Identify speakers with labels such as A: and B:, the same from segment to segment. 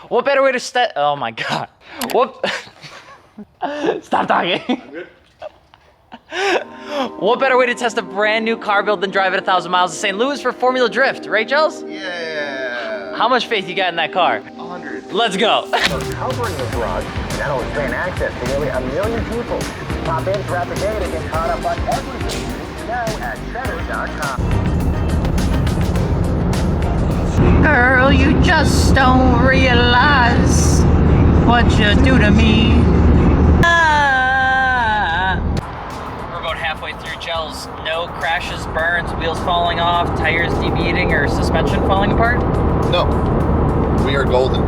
A: What better way to oh my God. What? Stop talking. I'm good. What better way to test a brand new car build than drive it 1,000 miles to St. Louis for Formula Drift, right, Gels?
B: Yeah.
A: How much faith you got in that car?
B: 100.
A: Let's go.
C: For covering the drug, that'll expand access to nearly 1 million people. Pop in throughout the day to get caught up on everything you need to know at cheddar.com.
D: Girl, you just don't realize what you do to me.
A: We're about halfway through, Gels. No crashes, burns, wheels falling off, tires deviating, or suspension falling apart?
B: No. We are golden.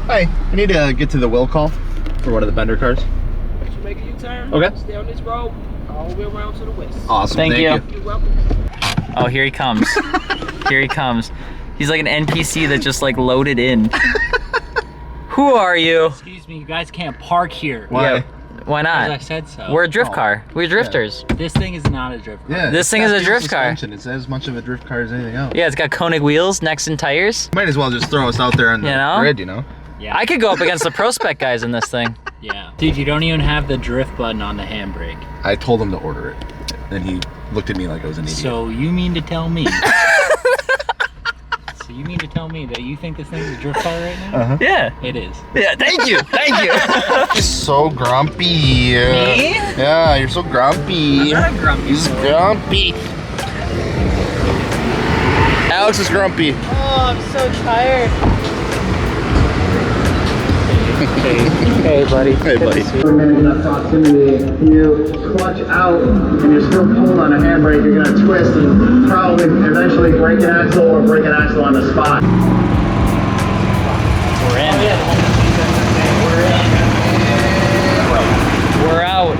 B: Hi, I need to get to the will call for one of the Bender cars.
E: Once you make a U-turn,
B: Okay.
E: stay on this road all the way around to the west.
B: Awesome.
A: Thank you.
E: You're welcome.
A: Oh, here he comes. Here he comes. He's like an NPC that just like loaded in. Who are you?
F: Excuse me, you guys can't park here.
B: Why?
A: Yeah, why
F: As I
A: not?
F: said so.
A: We're a drift car. We're drifters.
F: This thing is not a drift car.
B: Yeah.
A: This thing is a drift car.
B: It's as much of a drift car as anything else.
A: Yeah, it's got Koenig wheels, Nexen tires.
B: Might as well just throw us out there on the
A: You know?
B: grid, you know?
F: Yeah.
A: I could go up against the Pro Spec guys in this thing.
F: Yeah. Dude, you don't even have the drift button on the handbrake.
B: I told him to order it, and he looked at me like I was an idiot.
F: So you mean to tell me? So you mean to tell me that you think this thing is a drift car right now?
B: Uh-huh.
A: Yeah.
F: It is.
A: Yeah, thank you. Thank you.
B: You're so grumpy.
A: Me?
B: Yeah, you're so grumpy.
A: I'm not a grumpy
B: He's
A: boy.
B: grumpy. Alex is grumpy.
A: Oh, I'm so tired.
F: Hey, buddy.
B: Hey, buddy.
C: In that proximity, you clutch out and you're still pulling on a handbrake, you're gonna twist and probably eventually break an axle or break an axle on the spot.
A: We're in. We're out.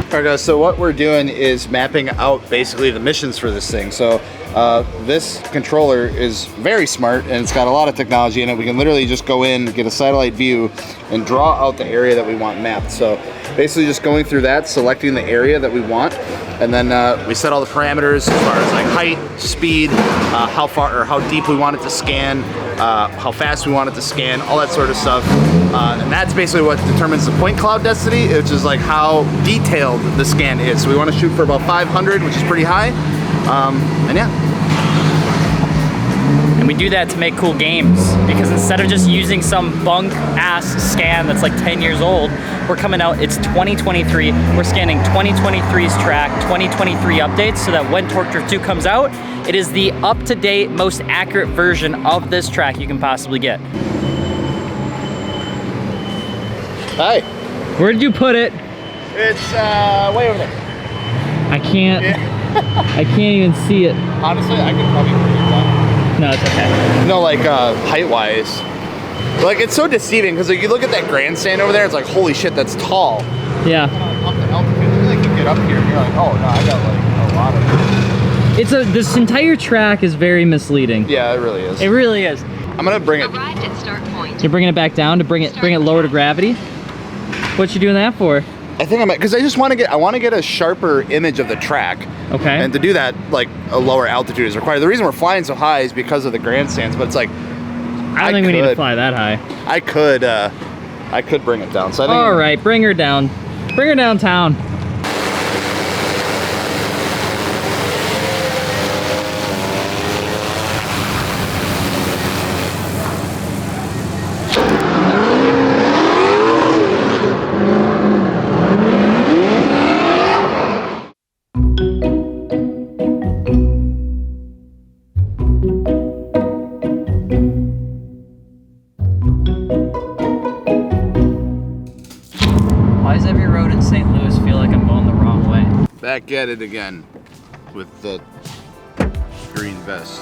B: Alright guys, so what we're doing is mapping out basically the missions for this thing. So this controller is very smart and it's got a lot of technology in it. We can literally just go in, get a satellite view, and draw out the area that we want mapped. So basically just going through that, selecting the area that we want, and then we set all the parameters as far as like height, speed, how far or how deep we want it to scan, how fast we want it to scan, all that sort of stuff. And that's basically what determines the point cloud density, which is like how detailed the scan is. So we want to shoot for about 500, which is pretty high. And yeah.
A: And we do that to make cool games, because instead of just using some bunk ass scan that's like 10 years old, we're coming out, it's 2023, we're scanning 2023's track, 2023 updates, so that when Torque Drift 2 comes out, it is the up-to-date, most accurate version of this track you can possibly get.
B: Hi.
A: Where did you put it?
B: It's way over there.
A: I can't, I can't even see it.
B: Honestly, I could probably bring it down.
A: No, it's okay.
B: No, like height-wise. Like it's so deceiving because like, you look at that grandstand over there, it's like holy shit, that's tall.
A: Yeah.
B: Up the altitude, like you get up here and you're like, oh no, I got like a lot of.
A: This entire track is very misleading.
B: Yeah, it really is.
A: It really is.
B: I'm gonna bring it.
G: Arrived at start point.
A: You're bringing it back down to bring it lower to gravity? What you doing that for?
B: I think because I just want to get a sharper image of the track.
A: Okay.
B: And to do that, like a lower altitude is required. The reason we're flying so high is because of the grandstands, but it's like
A: I don't think we need to fly that high.
B: I could bring it down. So I think
A: All right, bring her down. Bring her downtown. Why does every road in St. Louis feel like I'm going the wrong way?
B: back at it again with the green vest.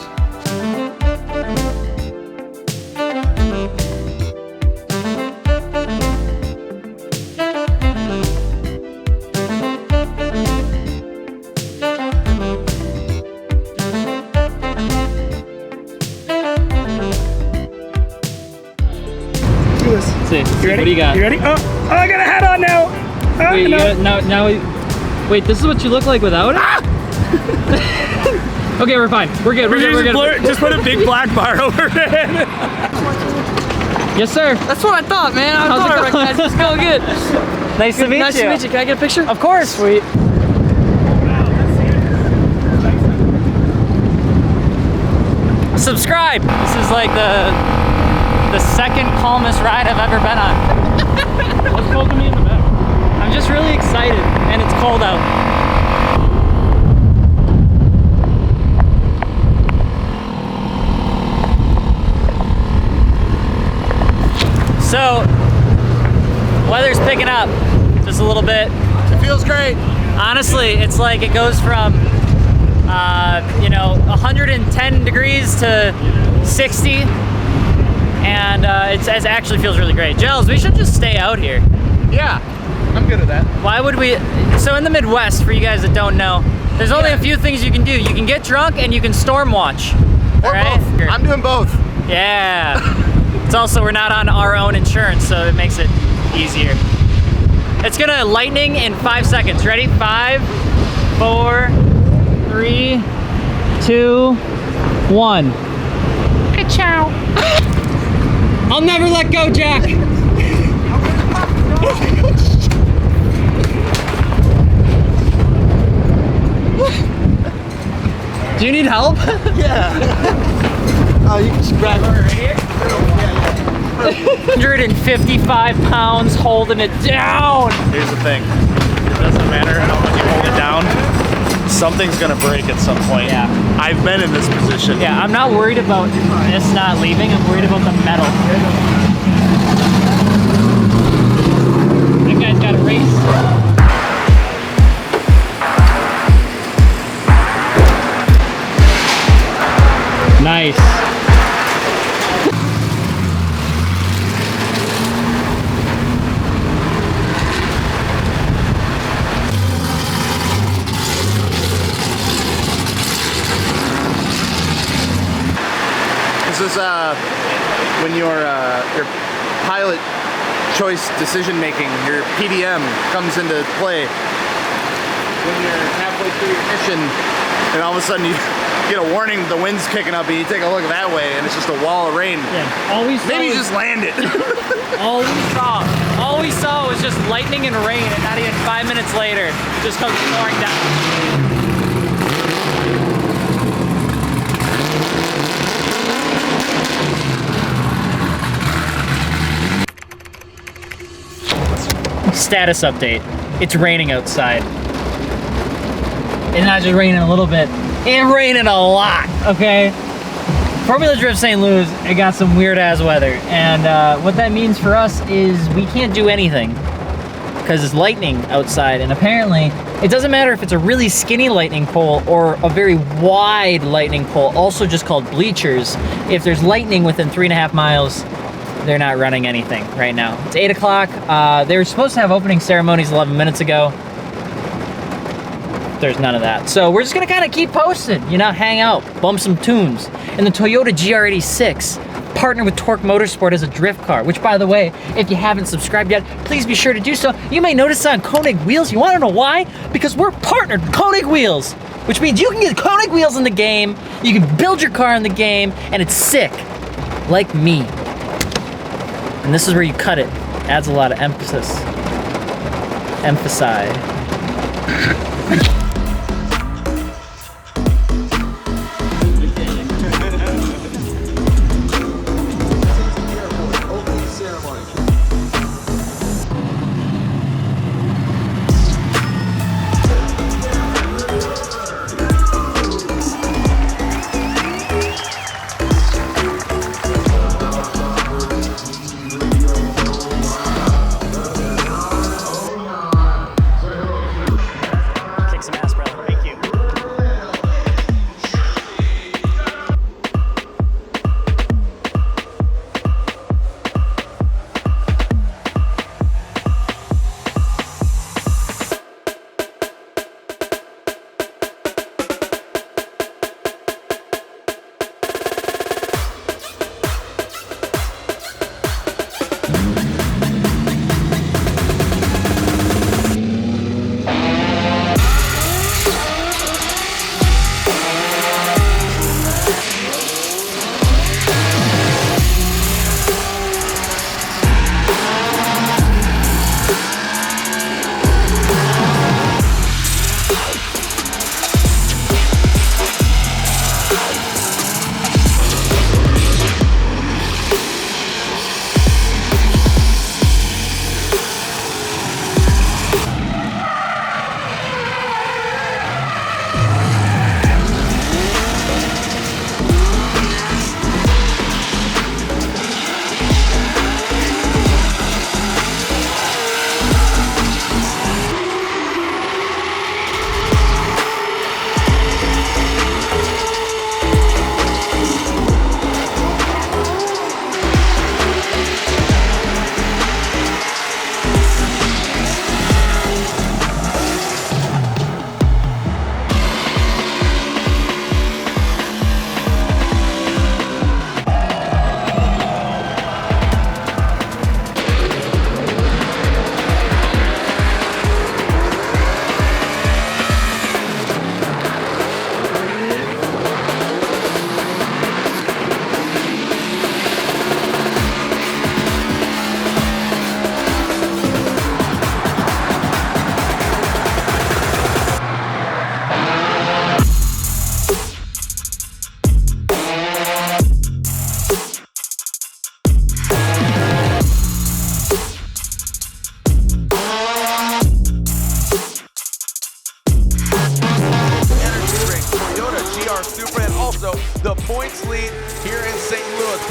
A: See, what do you got?
E: You ready? Oh, I got a hat on now. Oh,
A: Wait,
E: no.
A: wait, this is what you look like without it?
G: Okay, we're fine. We're good. We're good. We're good.
E: Just put a big black bar over it.
G: Yes, sir.
H: That's what I thought, man. I thought I recognized it. It's going good.
A: Nice to meet you.
H: Nice to meet you. Can I get a picture?
A: Of course.
H: Sweet.
A: Subscribe. This is like the second calmest ride I've ever been on.
G: What's cold to me in the back?
A: I'm just really excited, and it's cold out. So, weather's picking up just a little bit.
B: It feels great.
A: Honestly, it's like it goes from, 110 degrees to 60, and it actually feels really great. Gels, we should just stay out here.
B: Yeah, I'm good at that.
A: Why would we? So in the Midwest, for you guys that don't know, there's only a few things you can do. You can get drunk and you can storm watch.
B: Or both. I'm doing both.
A: Yeah. It's also, we're not on our own insurance, so it makes it easier. It's gonna lightning in 5 seconds. Ready? 5, 4, 3, 2, 1.
D: Ciao.
A: I'll never let go, Jack. Do you need help?
B: Yeah. Oh, you can just grab it right here.
A: 155 pounds holding it down.
B: Here's the thing. It doesn't matter how much you hold it down. Something's gonna break at some point.
A: Yeah.
B: I've been in this position.
A: Yeah, I'm not worried about this not leaving. I'm worried about the metal. That guy's got a race. Nice.
B: This is when your pilot choice decision making, your PDM comes into play. When you're halfway through your mission and all of a sudden you get a warning the wind's kicking up and you take a look that way and it's just a wall of rain.
A: Yeah. All we saw
B: Maybe you
A: was,
B: just land it.
A: all we saw was just lightning and rain, and not even 5 minutes later, it just comes pouring down. Status update. It's raining outside. It's not just raining a little bit. It's raining a lot, okay? Formula Drift St. Louis, it got some weird ass weather. And what that means for us is we can't do anything because it's lightning outside. And apparently, it doesn't matter if it's a really skinny lightning pole or a very wide lightning pole, also just called bleachers. If there's lightning within 3.5 miles, they're not running anything right now. It's 8 o'clock. They were supposed to have opening ceremonies 11 minutes ago. There's none of that. So we're just gonna kind of keep posted, hang out, bump some tunes. And the Toyota GR86 partnered with Torque Motorsport as a drift car, which, by the way, if you haven't subscribed yet, please be sure to do so. You may notice on Koenig wheels. You wanna know why? Because we're partnered with Koenig wheels, which means you can get Koenig wheels in the game, you can build your car in the game, and it's sick, like me. And this is where you cut it. Adds a lot of emphasis. Emphasize. Kick some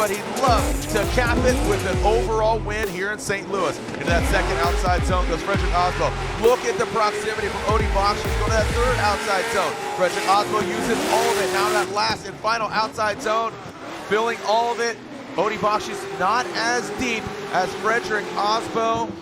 I: but he'd love to cap it with an overall win here in St. Louis. Into that second outside zone goes Frederick Osbo. Look at the proximity from Odie Box. He's going to that third outside zone. Frederick Osbo uses all of it. Now that last and final outside zone, filling all of it. Odie Box is not as deep as Frederick Osbo.